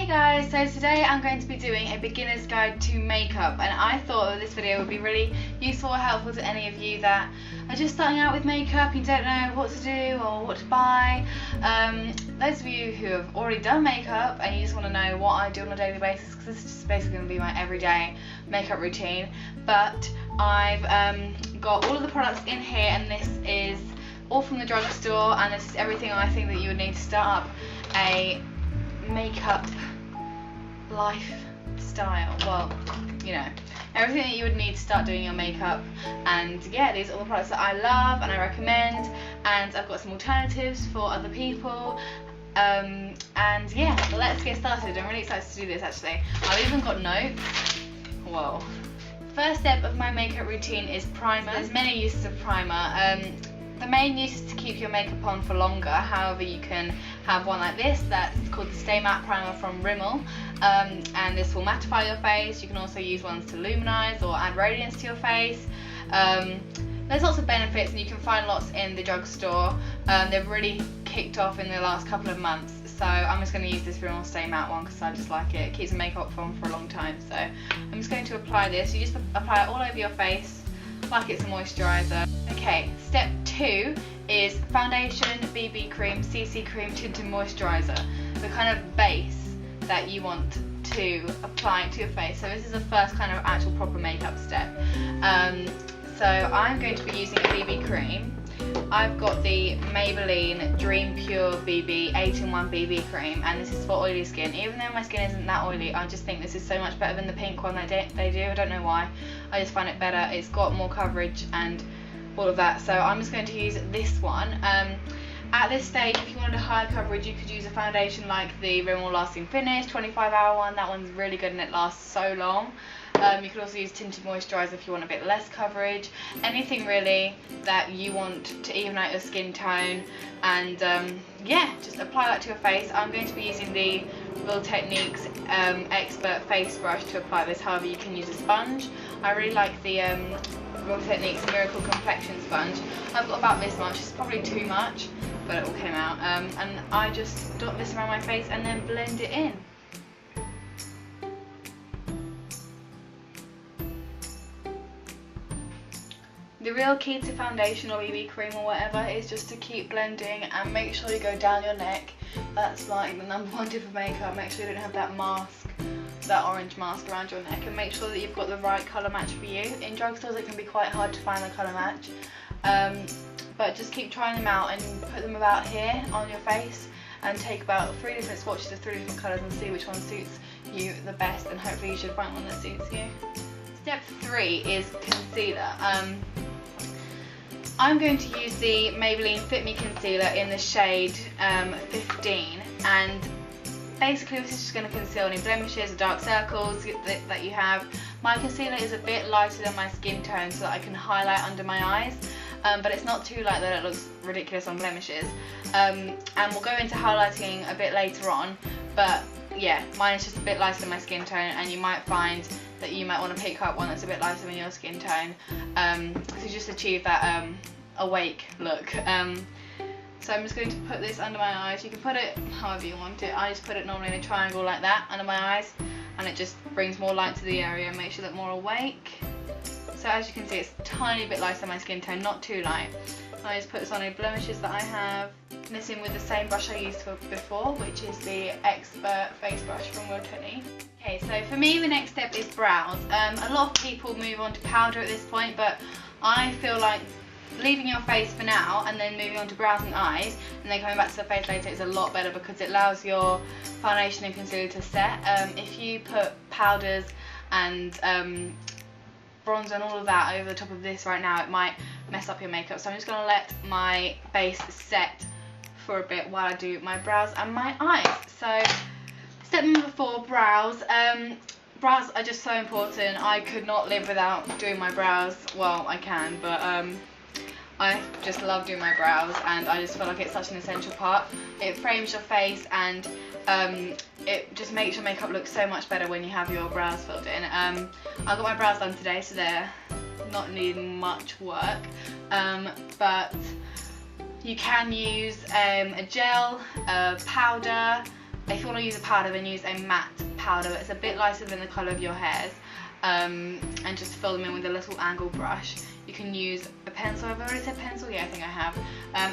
Hey guys, so today I'm going to be doing a beginner's guide to makeup, and I thought that this video would be really useful or helpful to any of you that are just starting out with makeup, you don't know what to do or what to buy. Those of you who have already done makeup and you just want to know what I do on a daily basis, because this is just basically going to be my everyday makeup routine. But I've got all of the products in here, and this is all from the drugstore, and this is everything I think that you would need to start up a makeup lifestyle. Well, you know, everything that you would need to start doing your makeup. And yeah, these are all the products that I love and I recommend, and I've got some alternatives for other people. And yeah, let's get started. I'm really excited to do this actually. I've even got notes. Whoa. First step of my makeup routine is primer. There's many uses of primer. The main use is to keep your makeup on for longer. However, you can have one like this that's called the Stay Matte Primer from Rimmel, and this will mattify your face. You can also use ones to luminize or add radiance to your face. There's lots of benefits, and you can find lots in the drugstore. They've really kicked off in the last couple of months, so I'm just going to use this Rimmel Stay Matte one because I just like it. It keeps the makeup on for a long time. So I'm just going to apply this. You just apply it all over your face like it's a moisturiser. Okay, step 2 is foundation, BB cream, CC cream, tinted moisturiser. The kind of base that you want to apply to your face. So this is the first kind of actual proper makeup step. So I'm going to be using a BB cream. I've got the Maybelline Dream Pure BB 8-in-1 BB cream, and this is for oily skin. Even though my skin isn't that oily, I just think this is so much better than the pink one that they do. I don't know why. I just find it better. It's got more coverage and all of that. So I'm just going to use this one. At this stage, if you wanted a higher coverage, you could use a foundation like the Rimmel Lasting Finish 25-hour one. That one's really good and it lasts so long. You could also use tinted moisturiser if you want a bit less coverage. Anything really that you want to even out your skin tone. And yeah, just apply that to your face. I'm going to be using the Real Techniques Expert Face Brush to apply this. However, you can use a sponge. I really like the Real Techniques Miracle Complexion Sponge. I've got about this much. It's probably too much, but it all came out. And I just dot this around my face and then blend it in. The real key to foundation or BB cream or whatever is just to keep blending and make sure you go down your neck. That's like the #1 tip of makeup. Make sure you don't have that mask, that orange mask around your neck, and make sure that you've got the right colour match for you. In drugstores it can be quite hard to find the colour match, but just keep trying them out and put them about here on your face, and take about 3 different swatches of 3 different colours and see which one suits you the best, and hopefully you should find one that suits you. Step 3 is concealer. I'm going to use the Maybelline Fit Me Concealer in the shade 15, and basically this is just going to conceal any blemishes or dark circles that you have. My concealer is a bit lighter than my skin tone so that I can highlight under my eyes, but it's not too light that it looks ridiculous on blemishes. And we'll go into highlighting a bit later on, but yeah, mine is just a bit lighter than my skin tone, and you might find that you might want to pick up one that's a bit lighter than your skin tone to just achieve that awake look. So I'm just going to put this under my eyes. You can put it however you want it. I just put it normally in a triangle like that under my eyes, and it just brings more light to the area and makes you look more awake. So as you can see, it's a tiny bit lighter than my skin tone, not too light. I just put this on any blemishes that I have. This in with the same brush I used before, which is the Expert Face Brush from Real Techniques. Okay, so for me the next step is brows. A lot of people move on to powder at this point, but I feel like leaving your face for now and then moving on to brows and eyes and then coming back to the face later is a lot better, because it allows your foundation and concealer to set. If you put powders and bronzer and all of that over the top of this right now, it might mess up your makeup. So I'm just going to let my base set for a bit while I do my brows and my eyes. So step number 4, brows. Brows are just so important. I could not live without doing my brows. Well, I can, but I just love doing my brows, and I just feel like it's such an essential part. It frames your face, and it just makes your makeup look so much better when you have your brows filled in. I got my brows done today, so they're not needing much work, but you can use a gel, a powder, If you want to use a powder, then use a matte powder. It's a bit lighter than the colour of your hairs, and just fill them in with a little angle brush. You can use a pencil. I've already said pencil, yeah, I think I have.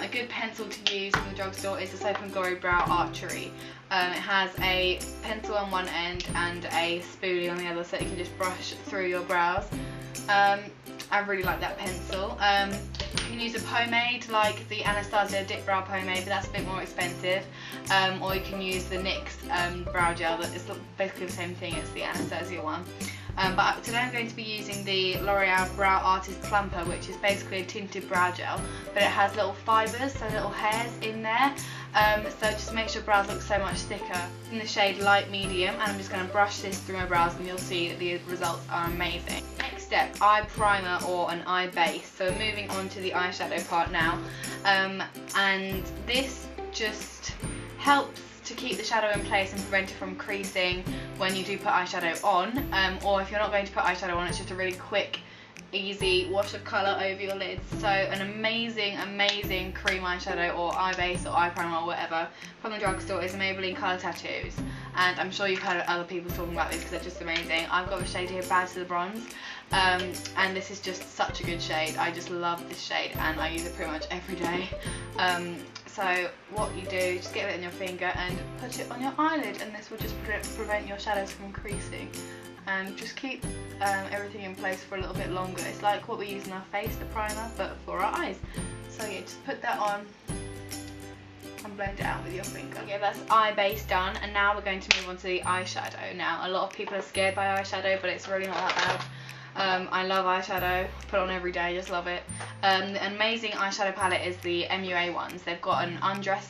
A good pencil to use in the drugstore is the Soap & Glory Brow Archery. It has a pencil on one end and a spoolie on the other, so you can just brush through your brows. I really like that pencil. You can use a pomade like the Anastasia Dip Brow Pomade, but that's a bit more expensive. Or you can use the NYX brow gel that is basically the same thing as the Anastasia one. But today I'm going to be using the L'Oreal Brow Artist Plumper, which is basically a tinted brow gel, but it has little fibres, so little hairs in there. So just makes your brows look so much thicker. In the shade Light Medium, and I'm just going to brush this through my brows, and you'll see that the results are amazing. Next step, eye primer or an eye base. So we're moving on to the eyeshadow part now, and this just helps to keep the shadow in place and prevent it from creasing when you do put eyeshadow on, or if you're not going to put eyeshadow on, it's just a really quick, easy wash of colour over your lids. So an amazing cream eyeshadow or eye base or eye primer or whatever from the drugstore is Maybelline Colour Tattoos, and I'm sure you've heard of other people talking about this because they're just amazing. I've got the shade here, Bad to the Bronze, and this is just such a good shade. I just love this shade and I use it pretty much every day. So what you do, just get it in your finger and put it on your eyelid, and this will just prevent your shadows from creasing. And just keep everything in place for a little bit longer. It's like what we use in our face, the primer, but for our eyes. So yeah, just put that on and blend it out with your finger. Okay, that's eye base done, and now we're going to move on to the eyeshadow. Now, a lot of people are scared by eyeshadow, but it's really not that bad. I love eyeshadow, put it on every day, just love it. The amazing eyeshadow palette is the MUA ones. They've got an undressed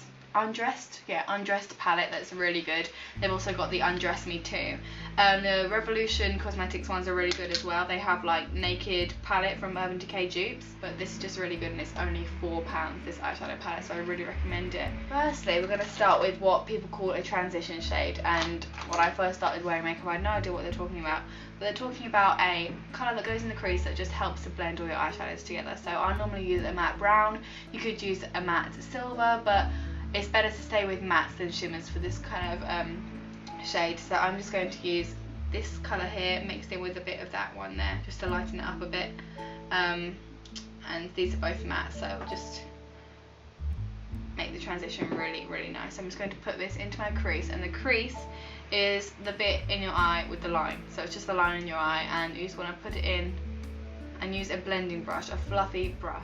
palette that's really good. They've also got the Undress Me Too. The Revolution Cosmetics ones are really good as well. They have like Naked palette from Urban Decay dupes, but this is just really good, and it's only £4, this eyeshadow palette, so I really recommend it. Firstly, we're going to start with what people call a transition shade, and when I first started wearing makeup I had no idea what they're talking about, but they're talking about a colour that goes in the crease that just helps to blend all your eyeshadows together. So I normally use a matte brown. You could use a matte silver, but it's better to stay with mattes than shimmers for this kind of shade. So I'm just going to use this colour here mixed in with a bit of that one there, just to lighten it up a bit. And these are both matte, so I'll just make the transition really nice. I'm just going to put this into my crease, and the crease is the bit in your eye with the line. So it's just the line in your eye, and you just want to put it in and use a blending brush, a fluffy brush.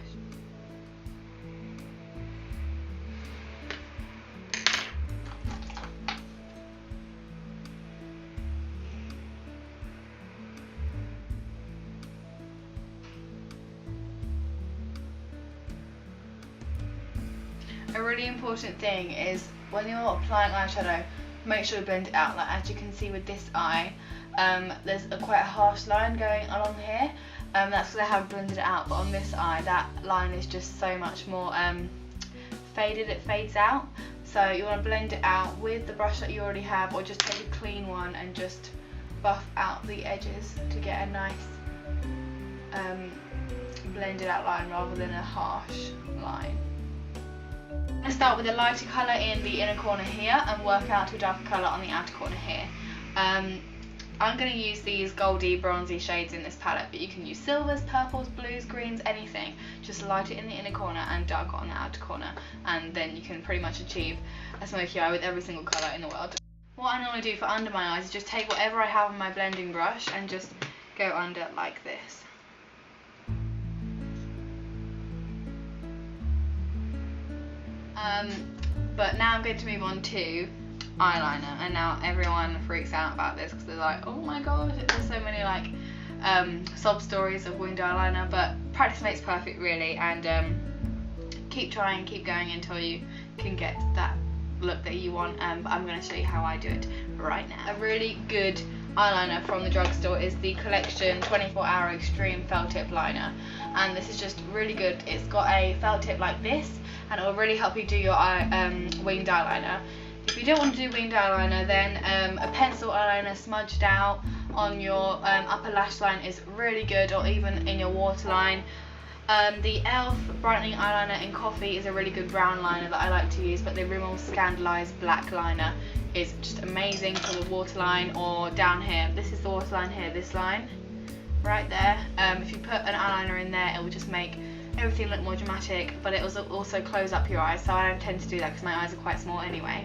A really important thing is when you're applying eyeshadow, make sure you blend it out. Like as you can see with this eye, there's quite a harsh line going along here. That's because I haven't blended it out, but on this eye that line is just so much more faded, it fades out. So you want to blend it out with the brush that you already have, or just take a clean one and just buff out the edges to get a nice blended out line rather than a harsh line. I'm going to start with a lighter colour in the inner corner here and work out to a darker colour on the outer corner here. I'm going to use these goldy bronzy shades in this palette, but you can use silvers, purples, blues, greens, anything. Just light it in the inner corner and darker on the outer corner, and then you can pretty much achieve a smoky eye with every single colour in the world. What I normally do for under my eyes is just take whatever I have on my blending brush and just go under like this. But now I'm going to move on to eyeliner, and now everyone freaks out about this because they're like, oh my god, there's so many like sob stories of winged eyeliner, but practice makes perfect really, and keep trying, keep going until you can get that look that you want. But I'm going to show you how I do it right now. A really good eyeliner from the drugstore is the Collection 24-Hour Extreme Felt Tip Liner, and this is just really good. It's got a felt tip like this, and it will really help you do your winged eyeliner. If you don't want to do winged eyeliner, then a pencil eyeliner smudged out on your upper lash line is really good, or even in your waterline. The e.l.f. brightening eyeliner in coffee is a really good brown liner that I like to use, but the Rimmel Scandalized black liner is just amazing for the waterline, or down here. This is the waterline here, this line right there. If you put an eyeliner in there, it will just make everything look more dramatic, but it will also close up your eyes, so I don't tend to do that because my eyes are quite small anyway.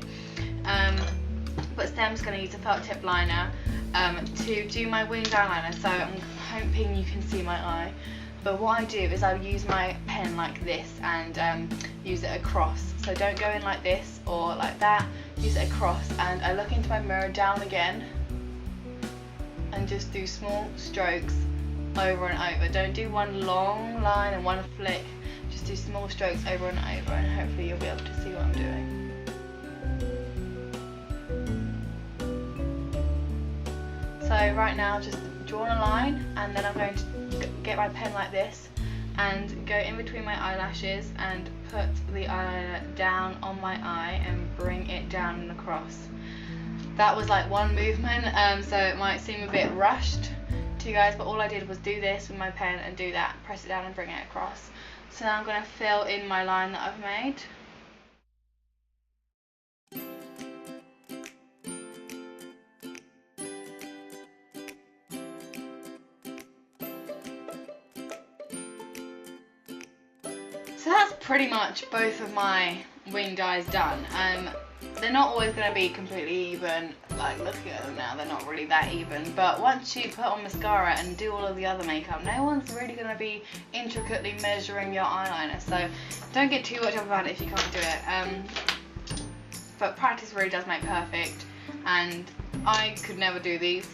But today I'm just going to use a felt tip liner to do my winged eyeliner, so I'm hoping you can see my eye. But what I do is I use my pen like this and use it across. So don't go in like this or like that, use it across, and I look into my mirror down again and just do small strokes over and over. Don't do one long line and one flick, just do small strokes over and over, and hopefully you'll be able to see what I'm doing. So right now just draw a line, and then I'm going to get my pen like this and go in between my eyelashes and put the eyeliner down on my eye and bring it down and across. That was like one movement, so it might seem a bit rushed to you guys, but all I did was do this with my pen and do that, press it down and bring it across. So now I'm going to fill in my line that I've made. So that's pretty much both of my winged eyes done. They're not always going to be completely even, like looking at them now, they're not really that even, but once you put on mascara and do all of the other makeup, no one's really going to be intricately measuring your eyeliner, so don't get too worked up about it if you can't do it. But practice really does make perfect, and I could never do these.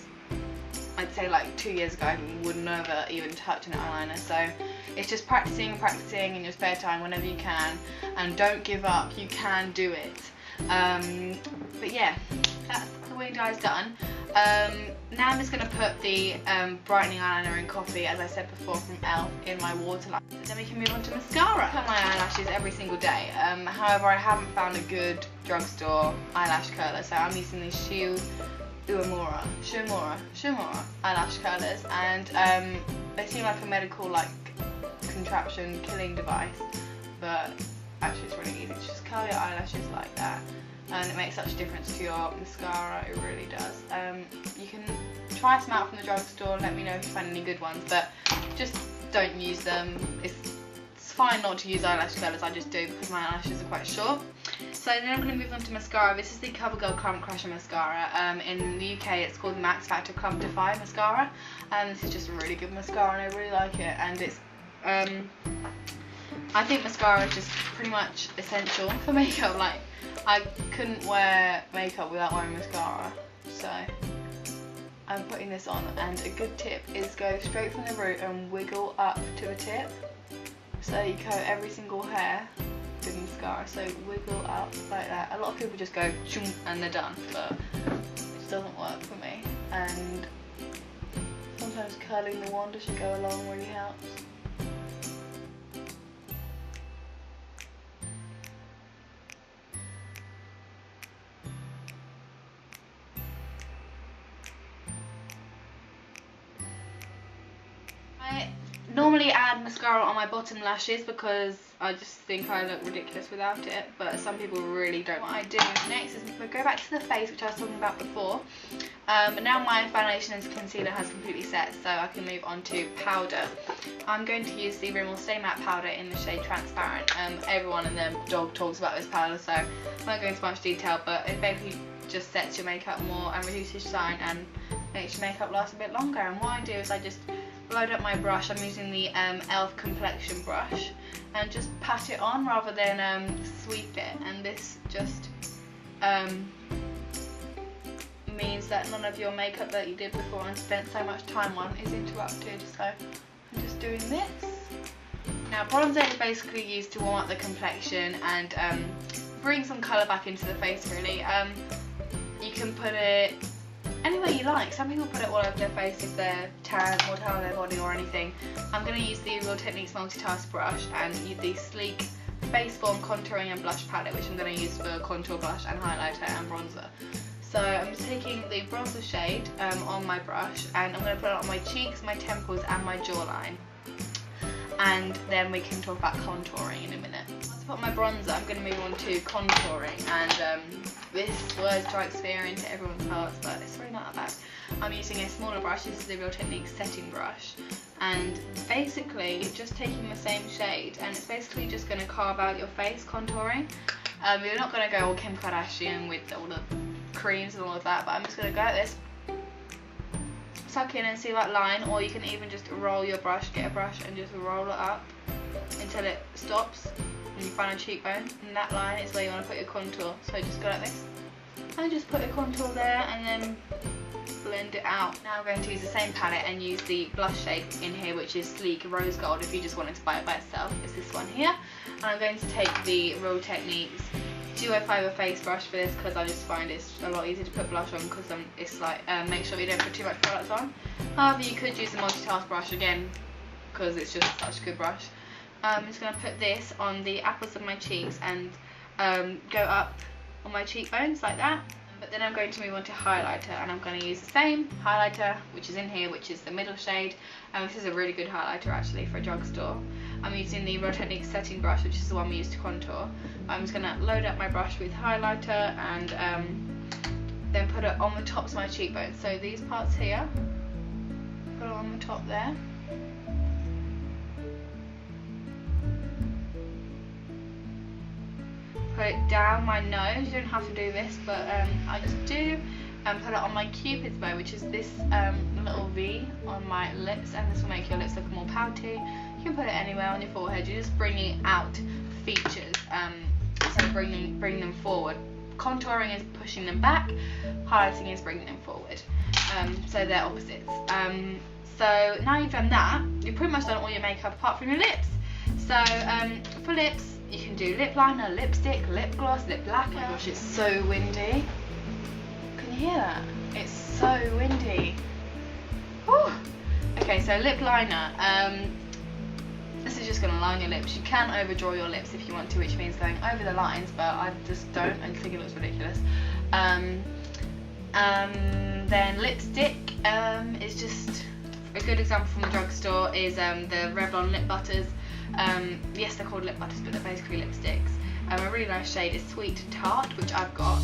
I'd say like 2 years ago I would never even touch an eyeliner, so it's just practicing and practicing in your spare time whenever you can, and don't give up, you can do it. But yeah, that's the winged eyes done. Now I'm just going to put the brightening eyeliner in coffee, as I said before, from e.l.f. in my waterline. Then we can move on to mascara. I put my eyelashes every single day, however I haven't found a good drugstore eyelash curler, so I'm using these Shumura eyelash curlers, and they seem like a medical contraption killing device, but actually it's really easy to just curl your eyelashes like that, and it makes such a difference to your mascara, it really does. You can try some out from the drugstore, let me know if you find any good ones, but just don't use them. It's fine not to use eyelash curlers, I just do because my eyelashes are quite short. So then I'm going to move on to mascara. This is the CoverGirl Clump Crusher Mascara. In the UK it's called Max Factor Clump Defy Mascara. This is just a really good mascara and I really like it, and it's I think mascara is just pretty much essential for makeup. Like, I couldn't wear makeup without wearing mascara, so I'm putting this on, and a good tip is go straight from the root and wiggle up to the tip, so you coat every single hair with mascara, so wiggle up like that. A lot of people just go shoom and they're done, but it doesn't work for me, and sometimes curling the wand as you go along really helps. I normally add mascara on my bottom lashes because I just think I look ridiculous without it, but some people really don't. What I do next is we go back to the face, which I was talking about before. Now my foundation and concealer has completely set, so I can move on to powder. I'm going to use the Rimmel Stay Matte powder in the shade Transparent. Everyone and their dog talks about this powder, so I'm not going into much detail, but it basically just sets your makeup more and reduces shine and makes your makeup last a bit longer. And what I do is I just load up my brush. I'm using the e.l.f. complexion brush and just pat it on rather than sweep it, and this just means that none of your makeup that you did before and spent so much time on is interrupted. So I'm just doing this. Now bronzer is basically used to warm up the complexion and bring some colour back into the face really. You can put it anywhere you like. Some people put it all over their face if they're tan or tan on their body or anything. I'm going to use the Real Techniques Multitask brush and use the sleek Face Form Contouring and Blush palette, which I'm going to use for contour, blush and highlighter and bronzer. So I'm just taking the bronzer shade on my brush and I'm going to put it on my cheeks, my temples and my jawline. and then we can talk about contouring in a minute. Once I put my bronzer, I'm going to move on to contouring, and this was dry experience to everyone's hearts, but it's really not that bad. I'm using a smaller brush. This is the Real Techniques setting brush, and basically just taking the same shade, and it's basically just going to carve out your face contouring. You're not going to go all Kim Kardashian with all the creams and all of that, but I'm just going to go like this, suck in and see that line, or you can even just roll your brush, get a brush and just roll it up until it stops and you find a cheekbone, and that line is where you want to put your contour. So just go like this and just put your contour there and then blend it out. Now I'm going to use the same palette and use the blush shade in here, which is Sleek Rose Gold. If you just wanted to buy it by itself, it's this one here. And I'm going to take the Real Techniques Duo Fiber face brush for this, because I just find it's a lot easier to put blush on, because it's like, make sure you don't put too much product on. However, you could use the multitask brush again, because it's just such a good brush. I'm just going to put this on the apples of my cheeks and go up on my cheekbones like that. But then I'm going to move on to highlighter, and I'm going to use the same highlighter which is in here, which is the middle shade. This is a really good highlighter actually for a drugstore. I'm using the Real Techniques setting brush, which is the one we use to contour. I'm just going to load up my brush with highlighter and then put it on the tops of my cheekbones. So these parts here, put it on the top there. Put it down my nose. You don't have to do this, but I just do. And put it on my Cupid's bow, which is this little V on my lips, and this will make your lips look more pouty. You can put it anywhere on your forehead. You're just bringing out features, so bring them forward. Contouring is pushing them back, highlighting is bringing them forward. So they're opposites. So now you've done that, you've pretty much done all your makeup apart from your lips. So for lips, you can do lip liner, lipstick, lip gloss, lip lacquer. Oh my gosh, it's so windy. Can you hear that? It's so windy. Whew. Okay, so lip liner. This is just going to line your lips. You can overdraw your lips if you want to, which means going over the lines, but I just don't. I think it looks ridiculous. Then lipstick is just a good example from the drugstore is the Revlon lip butters. Yes, they're called lip butters, but they're basically lipsticks. A really nice shade is Sweet Tart, which I've got.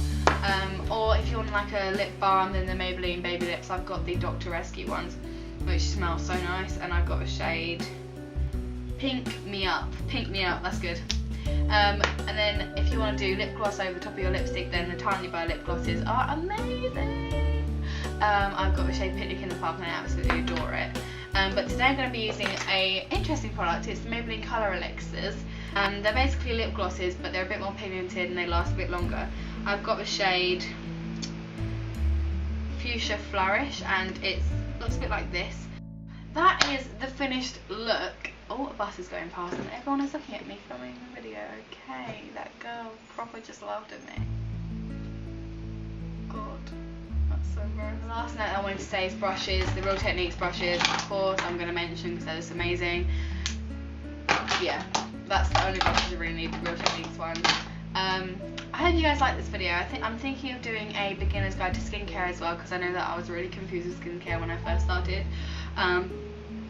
Or if you want like a lip balm, then the Maybelline Baby Lips. I've got the Dr. Rescue ones, which smell so nice, and I've got a shade Pink Me Up. Pink Me Up, that's good. And then if you want to do lip gloss over the top of your lipstick, then the Tiny Bar lip glosses are amazing. I've got the shade Picnic in the Park and I absolutely adore it. But today I'm going to be using a interesting product. It's the Maybelline Colour Elixirs. They're basically lip glosses, but they're a bit more pigmented and they last a bit longer. I've got the shade Fuchsia Flourish, and it looks a bit like this. That is the finished look. Oh, a bus is going past and everyone is looking at me filming the video. Okay, that girl proper just laughed at me. God, that's so gross. The last note I wanted to say is brushes. The Real Techniques brushes, of course, I'm going to mention because they're just amazing. Yeah, that's the only brushes you really need, the Real Techniques ones. I hope you guys like this video. I'm thinking of doing a beginner's guide to skincare as well, because I know that I was really confused with skincare when I first started.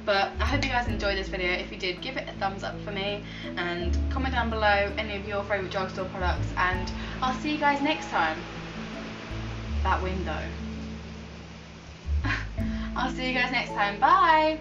But I hope you guys enjoyed this video. If you did, give it a thumbs up for me and comment down below any of your favourite drugstore products, and I'll see you guys next time. That window. I'll see you guys next time. Bye!